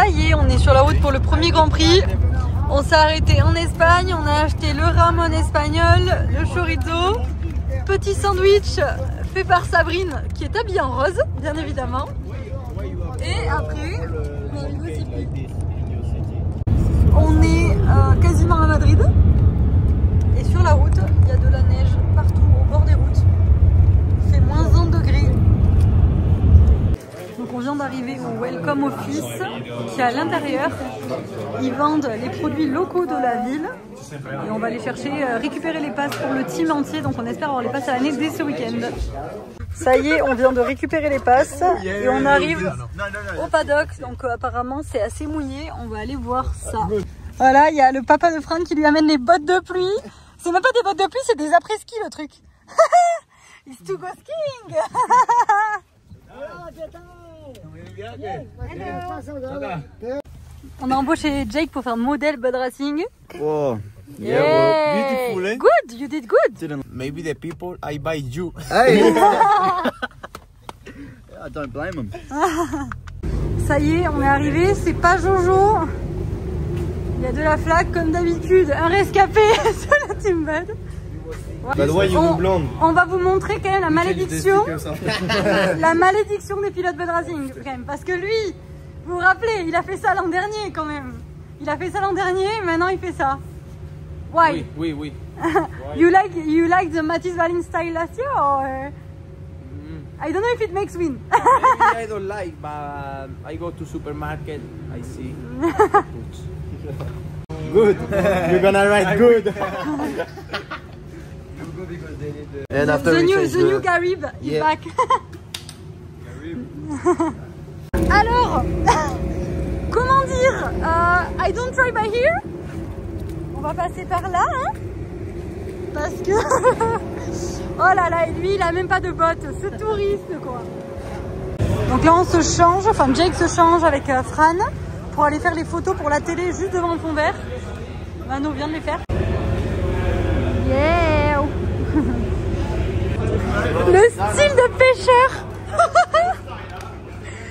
Ça y est, on est sur la route pour le premier Grand Prix. On s'est arrêté en Espagne, on a acheté le ramon espagnol, le chorizo, petit sandwich fait par Sabrine qui est habillée en rose, bien évidemment. Et après, on est quasiment à Madrid. Et sur la route, il y a de la neige partout au bord des routes. Il fait moins 1 degré. Donc on vient d'arriver au Welcome Office qui est à l'intérieur. Ils vendent les produits locaux de la ville. Et on va aller chercher, récupérer les passes pour le team entier. Donc on espère avoir les passes à l'année dès ce week-end. Ça y est, on vient de récupérer les passes et on arrive au paddock. Donc apparemment c'est assez mouillé. On va aller voir ça. Voilà, il y a le papa de Fran qui lui amène les bottes de pluie. C'est même pas des bottes de pluie, c'est des après-ski le truc. It's to go skiing. On a embauché Jake pour faire modèle Bud Racing. Wow. Yeah. Beautiful, eh? Good, you did good. Maybe the people I buy you. Hey. I don't blame them. Ça y est, on est arrivé, c'est pas Jojo. Il y a de la flaque comme d'habitude, un rescapé sur la Team Bud. On va vous montrer quand même la malédiction. La malédiction des pilotes Bud Racing quand même. Parce que lui, vous vous rappelez, il a fait ça l'an dernier quand même. Il a fait ça l'an dernier, maintenant il fait ça. Why? Oui. You like the Mathis Valin style last year or I don't know if it makes win. I don't like, but I go to supermarket, I see. Good. You're gonna ride good. And after the new Garib is back. Alors, comment dire, I don't try by here. On va passer par là, hein, parce que oh là là, et lui il a même pas de bottes, ce touriste quoi. Donc là on se change, enfin Jake se change avec Fran pour aller faire les photos pour la télé juste devant le fond vert. Mano vient de les faire. Yeah. Le style de pêcheur.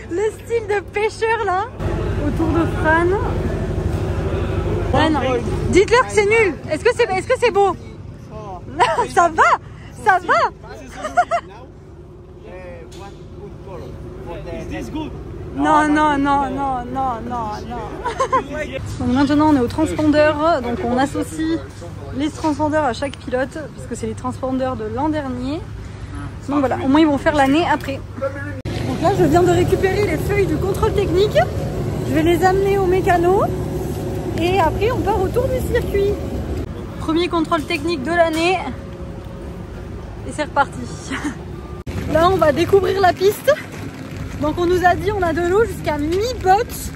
Le style de pêcheur là, autour de Fran. Ouais, non. Dites-leur que c'est nul. Est-ce que c'est beau? Ça va. Non. Donc maintenant on est au transpondeur, donc on associe les transpondeurs à chaque pilote, parce que c'est les transpondeurs de l'an dernier. Donc voilà, au moins ils vont faire l'année après. Donc là je viens de récupérer les feuilles du contrôle technique. Je vais les amener au mécano. Et après on part autour du circuit. Premier contrôle technique de l'année. Et c'est reparti. Là on va découvrir la piste. Donc on nous a dit on a de l'eau jusqu'à mi-botte.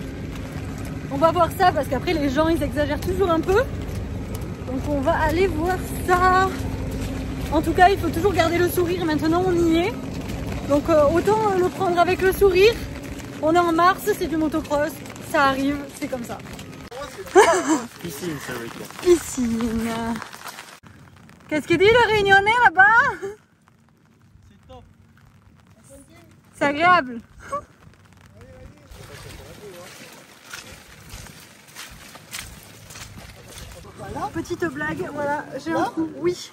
On va voir ça parce qu'après les gens ils exagèrent toujours un peu. Donc on va aller voir ça. En tout cas il faut toujours garder le sourire, maintenant on y est. Donc autant le prendre avec le sourire. On est en mars, c'est du motocross. Ça arrive, c'est comme ça. Piscine, ça veut dire. Piscine. Qu'est-ce qu'il dit le réunionnais là-bas? C'est top. C'est agréable. Petite blague, voilà, j'ai un trou, oui.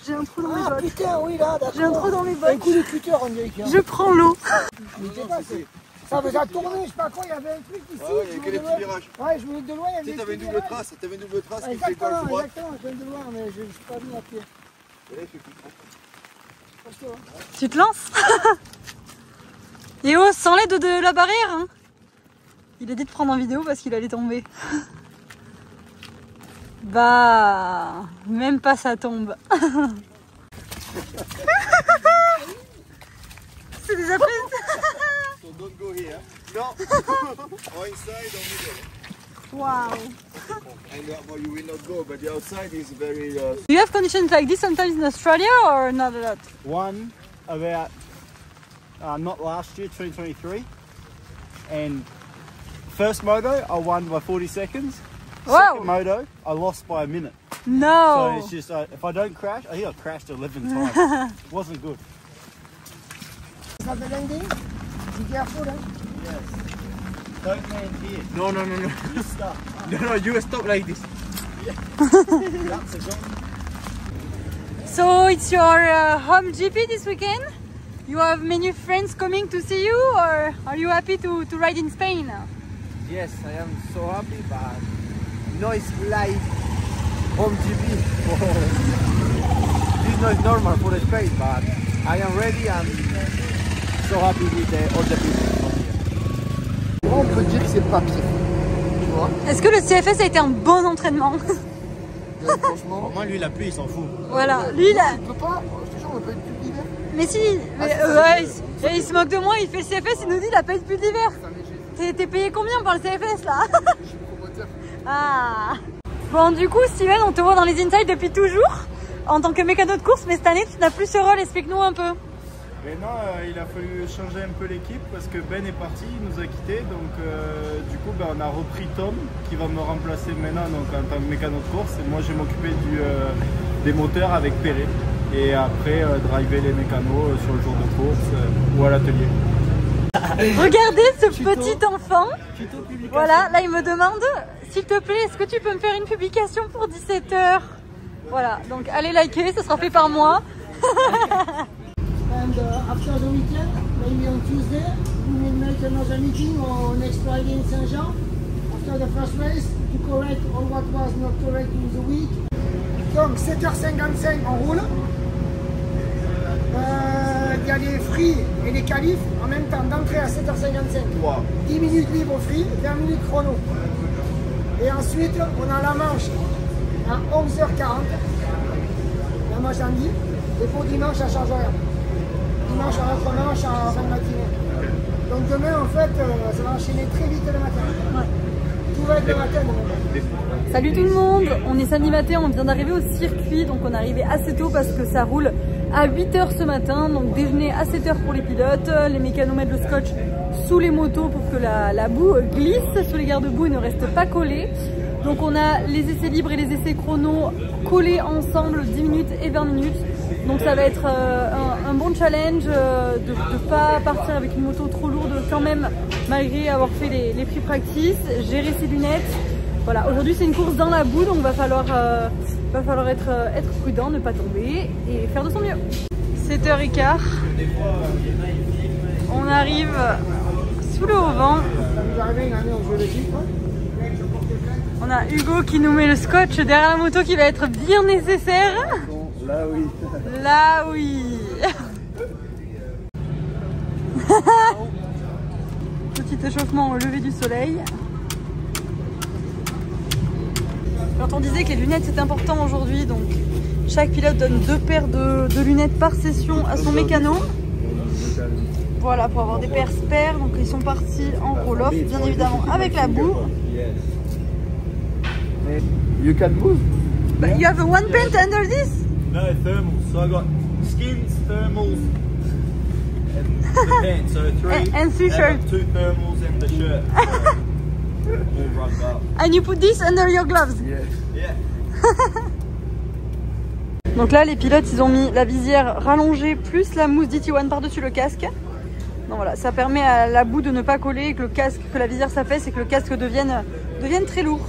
J'ai un trou dans mes bottes. Putain, oui, là, d'accord. J'ai un trou dans mes bottes. Un coup de cutter, on dirait. Je prends l'eau. Ça vous a tourné, je sais pas quoi, il y avait un truc ici. Ah ouais, il y a que des petits virages. Ouais, je voulais de loin, il y avait Tu sais, des t'avais une petits double virages. trace, qui fait Exactement, droite. exactement, je viens de loin, mais je ne suis pas venu à pied. Et là, il fait plus de Parce que, Tu te lances? Et oh, sans l'aide de la barrière, hein. Il a dit de prendre en vidéo parce qu'il allait tomber. Bah, même pas ça tombe. C'est déjà pris. So don't go here. No. Or inside or middle. Wow. And well, you will not go, but the outside is very... Do you have conditions like this sometimes in Australia or not a lot? One about not last year, 2023, and first moto I won by 40 seconds. Wow. Second moto I lost by a minute. No. So it's just if I don't crash, I think I crashed 11 times. It wasn't good. ça fait lundi, be careful, hein. Yes. Don't land here. No, no, no, no. You stop. No, no, you stop like this. That's a gun. So it's your home GP this weekend? You have many friends coming to see you, or are you happy to ride in Spain? Yes, I am so happy, but no, it's like home GP. This is not normal for Spain, but I am ready and so happy with all the people here. On peut dire que c'est pas pire. Tu vois? Est-ce que le CFS a été un bon entraînement? Franchement. Au moins, lui, la pluie, il s'en fout. Voilà, lui là. Tu peux pas, je te jure, on peut être plus d'hiver. Mais si, ouais, il se moque de moi, il fait le CFS, il nous dit il a pas eu de pull d'hiver. T'es payé combien par le CFS là? Je suis promoteur. Ah. Bon, du coup, Steven, on te voit dans les insides depuis toujours en tant que mécano de course, mais cette année tu n'as plus ce rôle, explique-nous un peu. Mais non, il a fallu changer un peu l'équipe parce que Ben est parti, il nous a quittés. Donc du coup, on a repris Tom qui va me remplacer maintenant donc, en tant que mécano de course. Et moi, je vais m'occuper des moteurs avec Perret. Et après, driver les mécanos sur le jour de course ou à l'atelier. Regardez ce petit enfant. Voilà, là il me demande, s'il te plaît, est-ce que tu peux me faire une publication pour 17 h? Voilà, donc allez liker, ce sera fait par moi. And after the weekend, maybe on Tuesday, we will make another meeting on next Friday in Saint-Jean. After the first race, to correct all what was not correct in the week. Donc 7h55 on roule. Il y a les free et les qualifs en même temps d'entrée à 7h55. Wow. 10 minutes libre free, 20 minutes chrono. Et ensuite, on a la manche à 11h40. La manche samedi. Et pour dimanche à charge horaire. Dimanche à notre manche à fin de matinée. Donc demain, en fait, ça va enchaîner très vite le matin. Ouais. Tout va être le matin demain. Salut tout le monde, on est samedi matin, on vient d'arriver au circuit, donc on est arrivé assez tôt parce que ça roule à 8 h ce matin, donc déjeuner à 7 h pour les pilotes, les mécanos mettent le scotch sous les motos pour que la boue glisse sous les garde-boue et ne reste pas collée. Donc on a les essais libres et les essais chrono collés ensemble 10 minutes et 20 minutes. Donc ça va être un bon challenge de ne pas partir avec une moto trop lourde quand même, malgré avoir fait les free practice, gérer ses lunettes. Voilà, aujourd'hui c'est une course dans la boue, donc va falloir être prudent, ne pas tomber et faire de son mieux. 7 h 15, on arrive sous le haut-vent. On a Hugo qui nous met le scotch derrière la moto qui va être bien nécessaire. Là oui. Là oui. Petit échauffement au lever du soleil. Quand on disait que les lunettes c'est important aujourd'hui, donc chaque pilote donne 2 paires de lunettes par session à son mécano. Voilà, pour avoir des paires spares. Donc ils sont partis en roll-off, bien évidemment avec la boue. You can move. But you have a one pant under this? No, thermals. So I got skins, thermals, and the pants. So 3. And 3 shirts. 2 thermals and the shirt. All rubbed up. And you put this under your gloves? Yeah. Donc là les pilotes ils ont mis la visière rallongée plus la mousse DT1 par-dessus le casque. Donc voilà, ça permet à la boue de ne pas coller et que le casque, que la visière s'affaisse et que le casque devienne très lourd.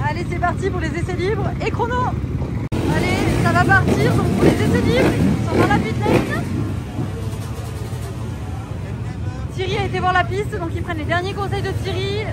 Allez, c'est parti pour les essais libres et chrono. Allez, ça va partir. Donc pour les essais libres, ils sont dans la pit lane. Thierry a été voir la piste, donc ils prennent les derniers conseils de Thierry.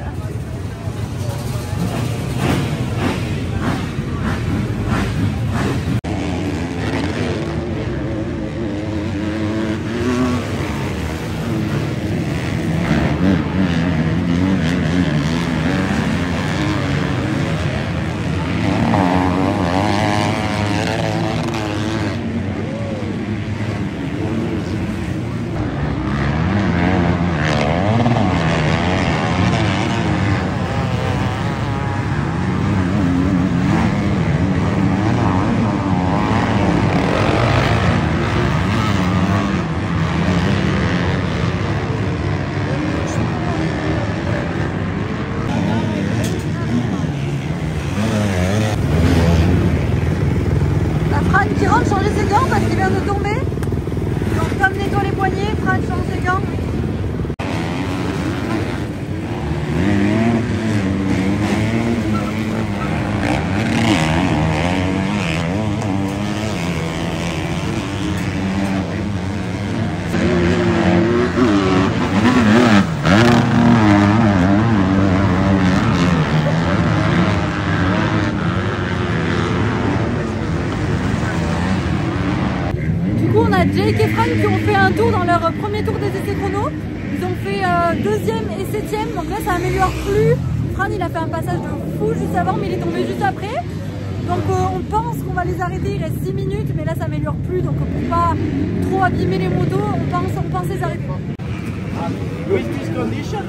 ses gants parce qu'il vient de tomber. Donc Tom nettoie les poignets, Fran change ses gants. Jake et Fran qui ont fait un tour dans leur premier tour des essais chrono. Ils ont fait 2e et 7e, donc là ça améliore plus. Fran il a fait un passage de fou juste avant, mais il est tombé juste après. Donc on pense qu'on va les arrêter, il reste 6 minutes, mais là ça améliore plus, donc pour pas trop abîmer les motos, on pense les arrêter. With this condition?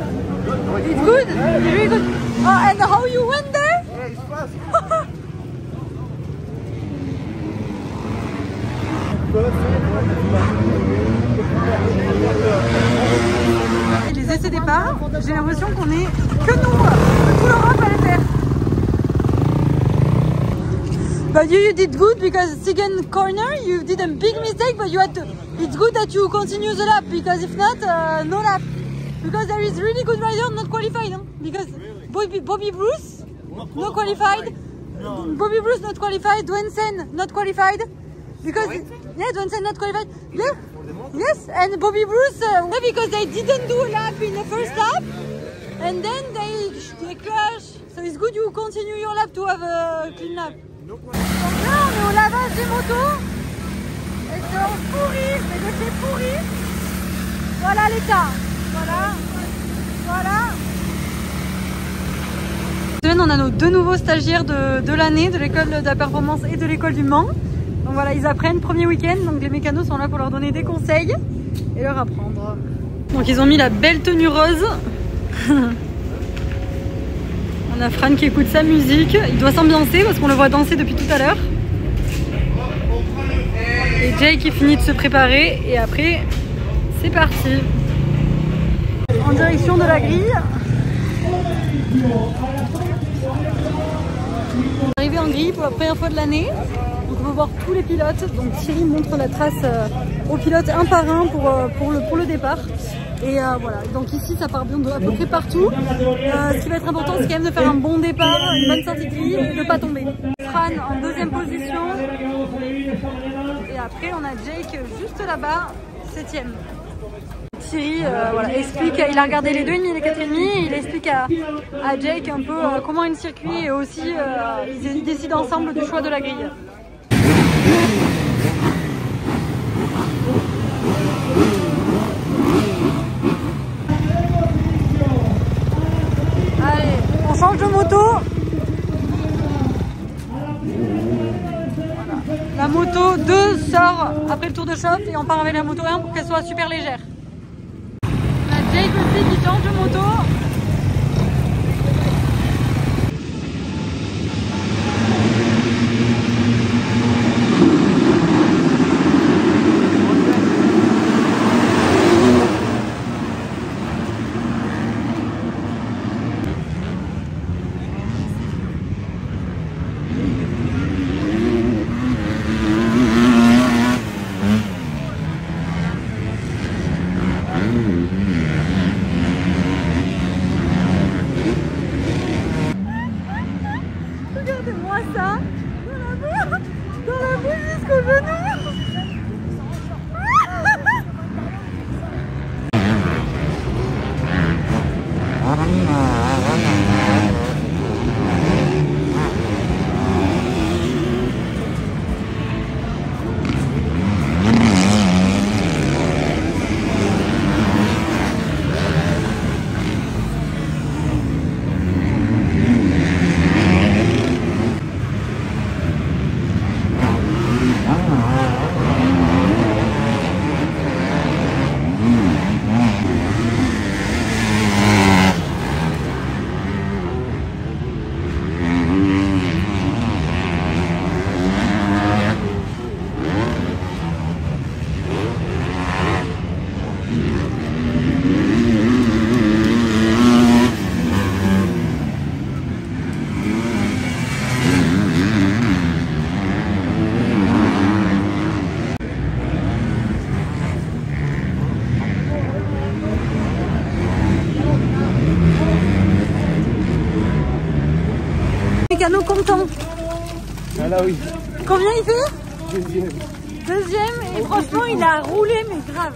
It's good? Very good. Oh, and how you went there? Yeah, it's fast. Et les essais départ, j'ai l'impression qu'on est que nous, tout l'Europe à le faire. But you did good because second corner you did a big mistake, but you had to. It's good that you continue the lap because if not, no lap. Because there is really good rider not qualified. Huh? Because Bobby Bruce not qualified. Bobby Bruce not qualified. Dwensen not qualified. Because yeah, Dwensen not qualified. Yeah. Yes, and Bobby Bruce because they didn't do a lap in the first lap, and then they crash. So it's good you continue your lap to have a clean lap. Donc là, on est au lavage des motos. Et c'est en pourri, c'est de chez pourri. Voilà l'état. Voilà. Cette semaine, on a nos 2 nouveaux stagiaires de l'année, de l'école de la performance et de l'école du Mans. Donc voilà, ils apprennent premier week-end, donc les mécanos sont là pour leur donner des conseils et leur apprendre. Donc ils ont mis la belle tenue rose. On a Fran qui écoute sa musique, il doit s'ambiancer parce qu'on le voit danser depuis tout à l'heure. Et Jay qui finit de se préparer et après c'est parti. En direction de la grille. On est arrivé en grille pour la première fois de l'année. Donc on va voir tous les pilotes. Donc Thierry montre la trace aux pilotes un par un pour le départ. Et voilà, donc ici ça part bien de à peu près partout. Ce qui va être important, c'est quand même de faire un bon départ, une bonne sortie de grille et de ne pas tomber. Fran en 2e position. Et après on a Jake juste là-bas, 7e. Thierry voilà, explique, il a regardé les 2,5 et les 4,5 et il explique à Jake un peu comment est le circuit et aussi ils décident ensemble du choix de la grille. Allez, on change de moto. La moto 2 sort après le tour de chauffe et on part avec la moto 1 pour qu'elle soit super légère. On a Jake aussi qui change de moto. Regardez-moi ça, dans la boue jusqu'au genou. temps? Ah là oui. Combien il fait? Deuxième. Deuxième, et franchement il a roulé mais grave.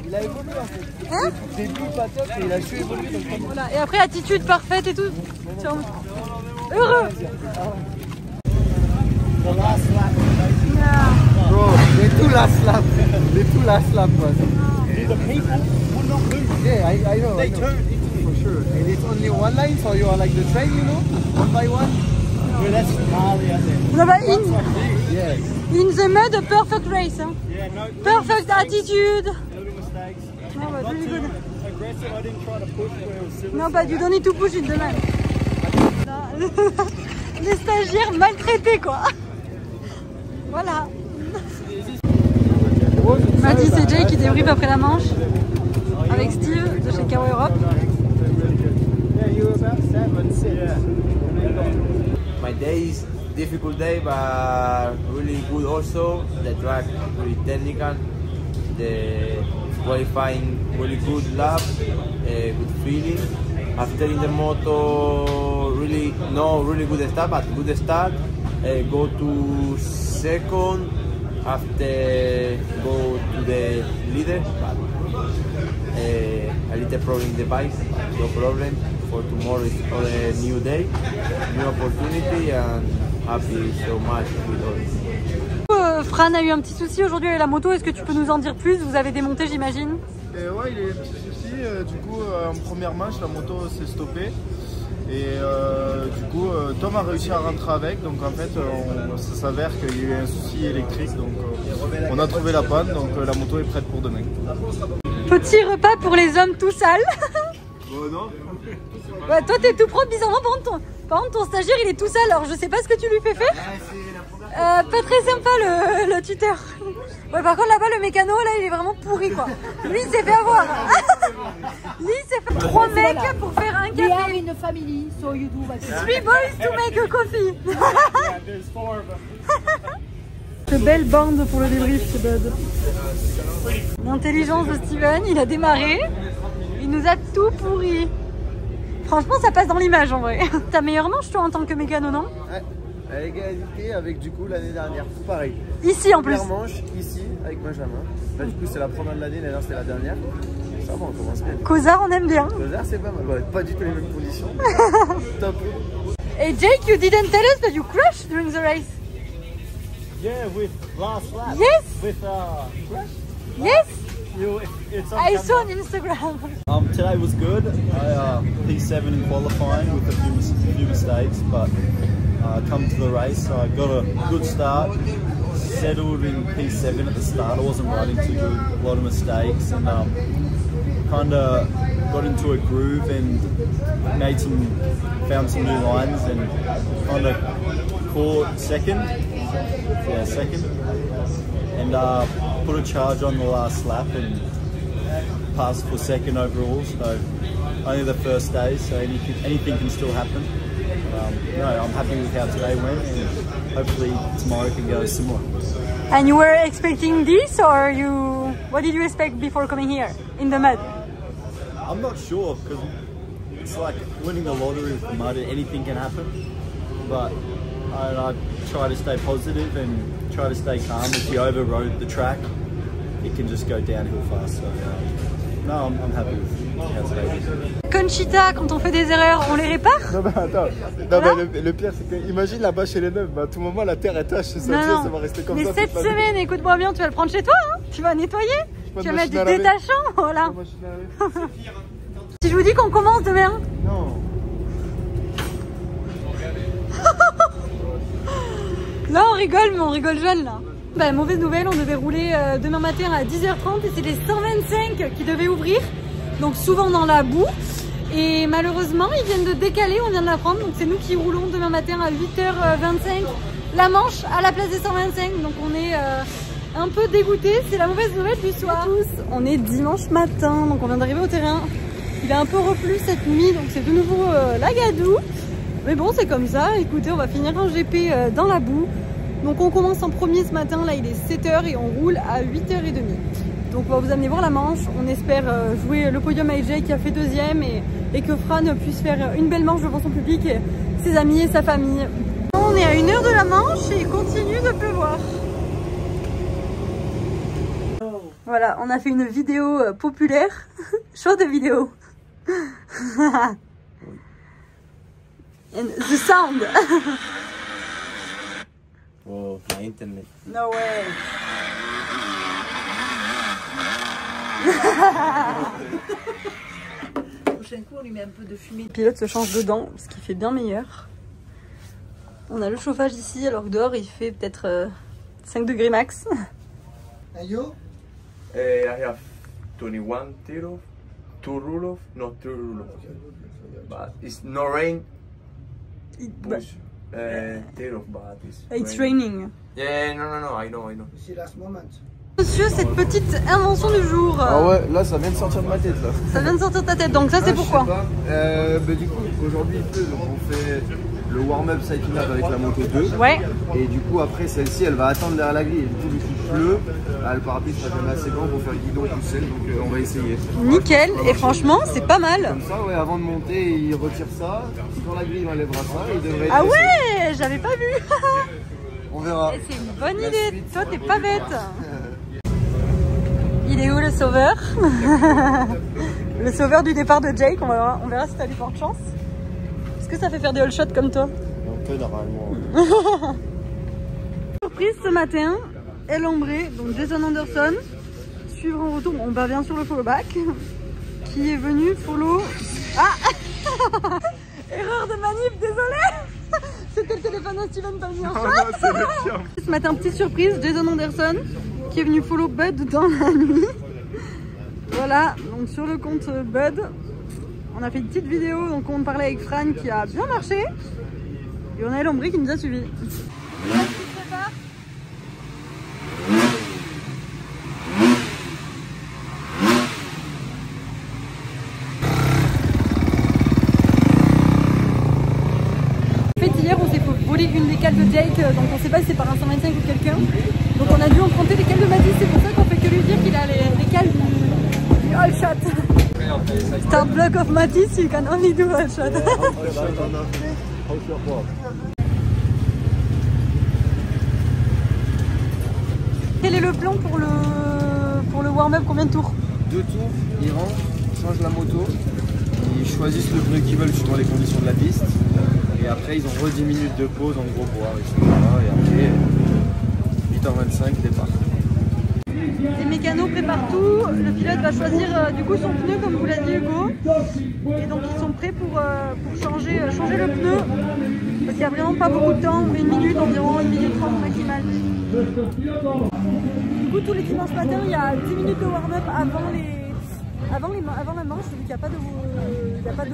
Il a évolué en fait. Hein? Début pas top et il a su évoluer. Donc... Voilà. Et après attitude parfaite et tout. Heureux. The last lap. Yeah. Bro, they too last lap. They too last lap, man. The people will not move. Yeah, I know. They turn for sure. And it's only one line, so you are like the train, you know, one by one. Yeah, that's gnarly, I think. No, but Yeah. in the mud, a perfect race. Huh? Yeah, no, Perfect attitude. little mistakes. No, but Not really too good. aggressive. I didn't try to push where it was silly. No, but you don't need to push it demain. Les stagiaires maltraités quoi. Voilà. Mathis et Jay qui débriefent après la manche avec Steve de chez KO Europe. My day is difficult day, but really good also. The track really technical. The qualifying really good lap, good feeling. After in the moto, really good start, but good start. Go to second. After go to the leader, but a little problem in the bike. No problem. For tomorrow is a new day, new opportunity, and happy so much with all. Fran a eu un petit souci aujourd'hui avec la moto, est-ce que tu peux nous en dire plus? Vous avez démonté j'imagine? Ouais, il y a eu un petit souci. Du coup, en première manche, la moto s'est stoppée. Et du coup, Tom a réussi à rentrer avec. Donc en fait, ça s'avère qu'il y a eu un souci électrique. Donc on a trouvé la panne. Donc la moto est prête pour demain. Petit repas pour les hommes tout sales. Non. Ouais, toi t'es tout propre bizarrement, par contre ton stagiaire il est tout sale, alors je sais pas ce que tu lui fais faire. Pas très sympa le tuteur. Ouais, par contre là-bas le mécano là il est vraiment pourri quoi. Lui il s'est fait avoir. Lui il s'est fait 3 mecs pour faire un café. We are in a family, so you do what you do. 3 boys to make a coffee. De belles bandes pour le débrief, c'est Bud. L'intelligence de Steven, il a démarré. Il nous a tout pourri. Franchement, ça passe dans l'image en vrai. Ta meilleure manche, toi, en tant que mécano, non? Ouais, à égalité avec du coup l'année dernière, tout pareil. Ici en plus. Première manche, ici, avec Benjamin. Là, du coup, c'est la première de l'année, l'année c'était la dernière. Ça va, on commence bien. Cosard, on aime bien. Cosard, c'est pas mal. Ouais, pas du tout les mêmes conditions. Top. Hey Jake, you didn't tell us that you crashed during the race. Yeah, with last lap. Yes. With crash. Yes. It's on I camera. saw on Instagram. Today was good. I P7 in qualifying with a few mistakes, but come to the race, I got a good start. Settled in P7 at the start. I wasn't riding too good. A lot of mistakes, and kind of got into a groove and found some new lines, and kind of caught second. Yeah, second. And put a charge on the last lap and passed for second overall. So only the first day, so anything can still happen. No, I'm happy with how today went, and hopefully tomorrow can go similar. And you were expecting this, or what did you expect before coming here in the mud? I'm not sure, because it's like winning the lottery with the mud. Anything can happen, but I try to stay positive and try to stay calm. If you overrode the track, it can just go downhill fast. So, no, I'm happy with how today went. Conchita, quand on fait des erreurs, on les répare? Non mais attends, non, mais le pire c'est que imagine là-bas chez les neufs, à tout moment la terre est tache, ça va rester comme mais ça. Mais cette semaine, écoute-moi bien, tu vas le prendre chez toi, hein, tu vas nettoyer, tu vas mettre du détachant, voilà. Si je vous dis qu'on commence demain? Non. Là on rigole, mais on rigole jeune là. Bah, mauvaise nouvelle, on devait rouler demain matin à 10h30 et c'est les 125 qui devaient ouvrir, donc souvent dans la boue. Et malheureusement, ils viennent de décaler, on vient de l'apprendre, donc c'est nous qui roulons demain matin à 8h25 la manche à la place des 125. Donc on est un peu dégoûtés, c'est la mauvaise nouvelle du soir. On est dimanche matin, donc on vient d'arriver au terrain. Il a un peu replu cette nuit, donc c'est de nouveau la gadoue. Mais bon, c'est comme ça, écoutez, on va finir un GP dans la boue. Donc on commence en premier ce matin, là il est 7h et on roule à 8h30. Donc on va vous amener voir la manche, on espère jouer le podium à AJ qui a fait deuxième et que Fran puisse faire une belle manche devant son public, et ses amis et sa famille. On Voilà, on a fait une vidéo populaire. Short vidéo. And the sound. Oh, la internet. No way. Prochain coup, on lui met un peu de fumée. Le pilote se change dedans, ce qui fait bien meilleur. On a le chauffage ici, alors que dehors il fait peut-être 5 degrés max. And you? I have 21 Tirov, 2 Rulov, not 3 Rulov. But it's no rain. Push Tirov, but It's raining. Yeah, no, I know. C'est last moment. Monsieur, cette petite invention du jour. Ah ouais, là ça vient de sortir de ma tête là. Ça vient de sortir de ta tête, donc ça c'est pourquoi? Du coup, aujourd'hui il pleut, donc on fait le warm-up cycling avec la moto 2. Ouais. Et du coup après celle-ci elle va attendre derrière la grille. Et du coup vu qu'il pleut, le parapluie sera jamais assez grand pour faire le guidon tout seul, donc on va essayer. Nickel, et franchement c'est pas mal. Comme ça, ouais, avant de monter, il retire ça. Sur la grille, il enlèvera ça. Et il devrait être Ah laissé. ouais, j'avais pas vu. On verra. C'est une bonne idée, toi t'es pas bête. Il est où le sauveur? Le sauveur du départ de Jake, on verra si ça lui porte chance. Est-ce que ça fait faire des all shots comme toi? Un peu normalement. Surprise ce matin, El Hombre, donc Jason Anderson, suivre en retour, on va bien sûr le follow back, qui est venu follow... Ah erreur de manip, désolé. C'était le téléphone de Steven pas mis en shot. Ce matin, petite surprise, Jason Anderson, qui est venu follow Bud dans la nuit. Voilà, donc sur le compte Bud, on a fait une petite vidéo, donc on parlait avec Fran qui a bien marché. Et on a El Hombre qui nous a suivis. Une des cales de Jake, donc on sait pas si c'est par un 125 ou quelqu'un, donc on a dû emprunter les cales de Matisse, c'est pour ça qu'on fait que lui dire qu'il a les cales du all shot. Start block of Matisse, you can only do all shot. Quel est le plan pour le warm-up? Combien de tours? 2 tours, ils rentrent, changent la moto, ils choisissent le pneu qu'ils veulent suivant les conditions de la piste. Et après, ils ont 10 minutes de pause en gros pour arrêter. Et après, 8h25, départ. Les mécanos préparent tout. Le pilote va choisir du coup son pneu, comme vous l'a dit Hugo. Et donc, ils sont prêts pour changer le pneu. Parce qu'il n'y a vraiment pas beaucoup de temps, 1 minute, environ 1 minute 30 maximal. Du coup, tous les dimanches matins, il y a 10 minutes de warm-up avant la manche, vu qu'il n'y a pas de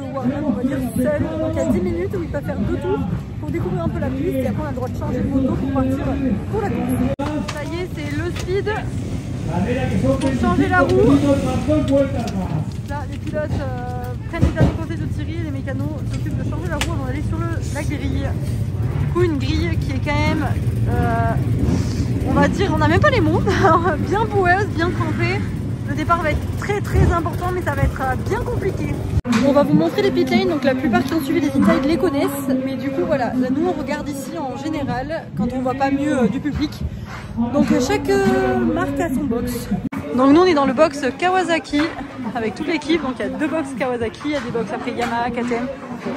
warm-up, on va dire, seul. Donc il y a 10 minutes où ils peuvent faire 2 tours pour découvrir un peu la piste et après on a le droit de changer de moto pour partir pour la course. Ça y est, c'est le speed pour changer la roue. Là, les pilotes prennent les derniers conseils de Thierry et les mécanos s'occupent de changer la roue avant d'aller sur la grille. Du coup, une grille qui est quand même, on va dire, on n'a même pas les mots, bien boueuse, bien trempée. Le départ va être très important, mais ça va être bien compliqué. On va vous montrer les pit lanes, donc la plupart qui ont suivi les insides les connaissent. Mais du coup voilà, là, nous on regarde ici en général, quand on voit pas mieux du public. Donc chaque marque a son box. Donc nous on est dans le box Kawasaki, avec toute l'équipe. Donc il y a 2 box Kawasaki, il y a des box après Yamaha, KTM.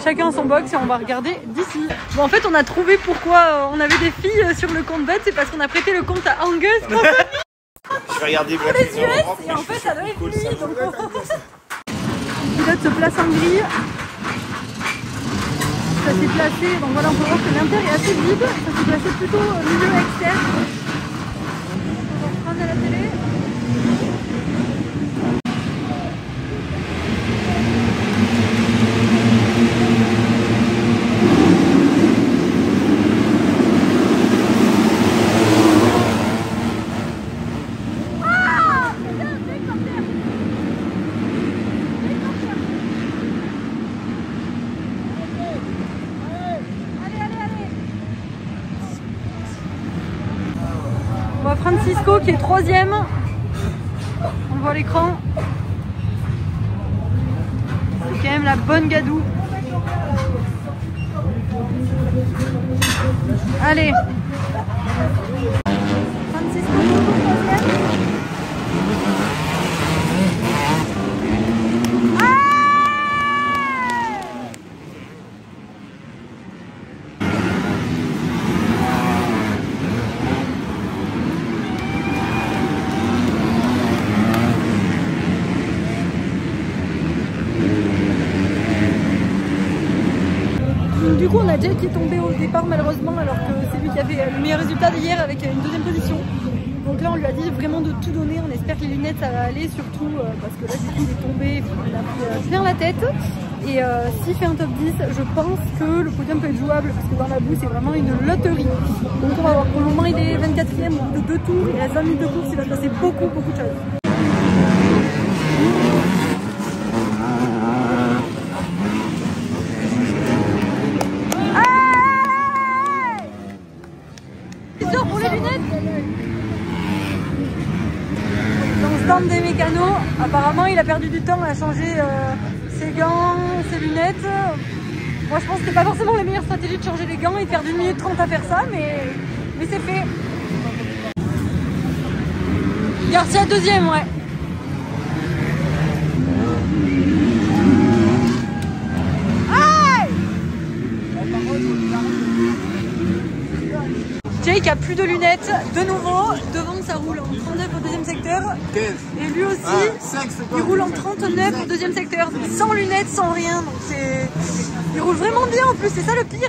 Chacun a son box et on va regarder d'ici. Bon en fait on a trouvé pourquoi on avait des filles sur le compte Bud, c'est parce qu'on a prêté le compte à Angus. Je vais regarder pour les US et en fait ça doit être lui. Le pilote se place en grille. Ça s'est placé, donc voilà on peut voir que l'inter est assez vide. Ça s'est placé plutôt au milieu externe. On va reprendre à la télé. Francisco qui est 3ème, on le voit à l'écran, c'est quand même la bonne gadoue. Allez, Francisco 3ème. du coup on a Jake qui est tombé au départ malheureusement alors que c'est lui qui a fait le meilleur résultat d'hier avec une deuxième position. Donc là on lui a dit vraiment de tout donner, on espère que les lunettes ça va aller surtout parce que là du coup il est tombé, il a pris plein la tête. Et s'il fait un top 10, je pense que le podium peut être jouable parce que dans la boue c'est vraiment une loterie. Donc on va voir, pour le moment il est 24e au bout de 2 tours, il reste 20 minutes de course, il va se passer beaucoup de choses. Pour les lunettes. Dans le stand des mécanos, apparemment il a perdu du temps à changer ses gants, ses lunettes. Moi je pense que c'est pas forcément la meilleure stratégie de changer les gants et de faire 1 minute 30 à faire ça, mais c'est fait. Garcia deuxième, ouais. Jake a plus de lunettes, de nouveau, devant ça roule en 39 au deuxième secteur. Et lui aussi, il roule en 39 au deuxième secteur, donc sans lunettes, sans rien. Donc il roule vraiment bien en plus, c'est ça le pire.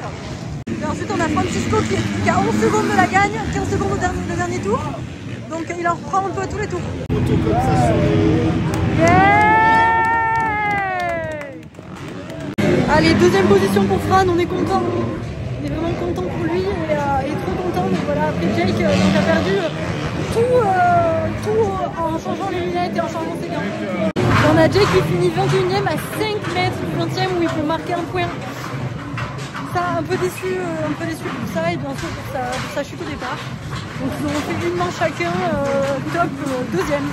Et ensuite on a Francisco qui a 11 secondes de la gagne, 15 secondes au dernier tour. Donc il en reprend un peu à tous les tours. Yeah. Allez, deuxième position pour Fran, on est content. On est vraiment content pour lui et trop content. Donc voilà, après Jake donc, a perdu tout en changeant les lunettes et en changeant ses gants. On a Jake qui finit 21e à 5 mètres du 20e où il peut marquer un point. Ça, un peu déçu pour ça et bien sûr pour sa chute au départ. Donc ils ont fait une manche chacun, top deuxième.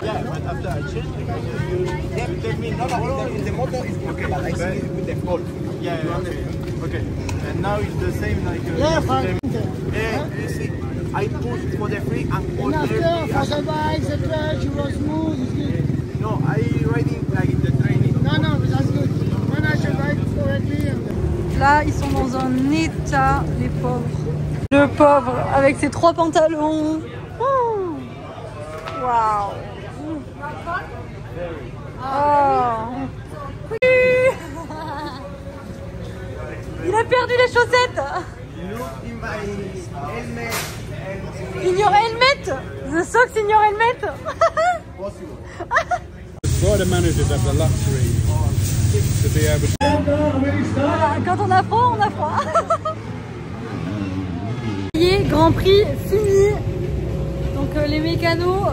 Yeah, but after I change, yeah, tell me, no, in the motor is okay, but I see it with the cold. Yeah, okay. And now it's the same like... Yeah, fine. Yeah, you see, I push for the free and hold And after, for the bike, the clutch, it was smooth, it's good. No, I riding like in the training. No, but that's good. When I should ride correctly. Là, ils sont dans un état, les pauvres. Le pauvre, avec ses 3 pantalons. Waouh. Oh. Oui. Il a perdu les chaussettes. In your helmet? The socks in your helmet? Rider managers have the luxury to be able to... Voilà, quand on a froid, on a froid. Grand Prix fini. Donc les mécanos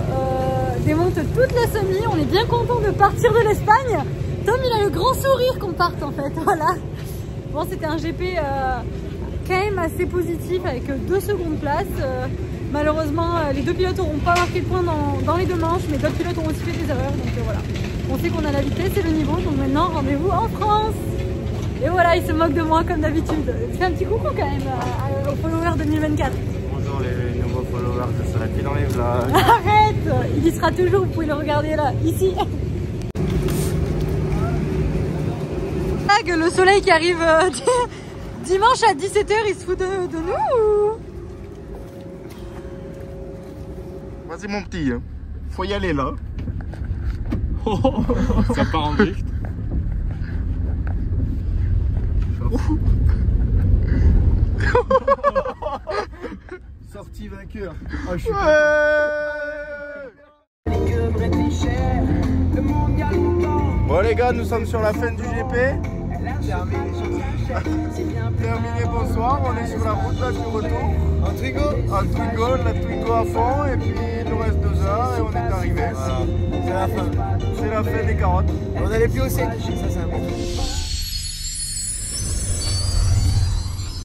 démontent toute la semi. On est bien content de partir de l'Espagne. Tom il a le grand sourire qu'on parte en fait. Voilà. Bon, c'était un GP quand même assez positif avec 2 secondes place. Malheureusement les 2 pilotes n'auront pas marqué le point dans les 2 manches, mais d'autres pilotes ont aussi fait des erreurs. Donc voilà. On sait qu'on a la vitesse et le niveau. Donc maintenant rendez-vous en France. Et voilà, il se moque de moi comme d'habitude. Fais un petit coucou quand même aux followers 2024. Bonjour les nouveaux followers de Salati dans les vlogs. Arrête, il y sera toujours, vous pouvez le regarder là, ici. Le soleil qui arrive dimanche à 17 h, il se fout de nous. Vas-y mon petit, faut y aller là. Ça part en drift. Sorti vainqueur. Oh, je suis Bon les gars, nous sommes sur la fin du GP. Terminé, bonsoir. On est sur la route là du retour. En Twingo. En Twingo, la Twingo à fond. Et puis il nous reste 2 heures et on est arrivé. C'est la fin. C'est la fin des carottes. On allait plus au sec. Ça c'est important.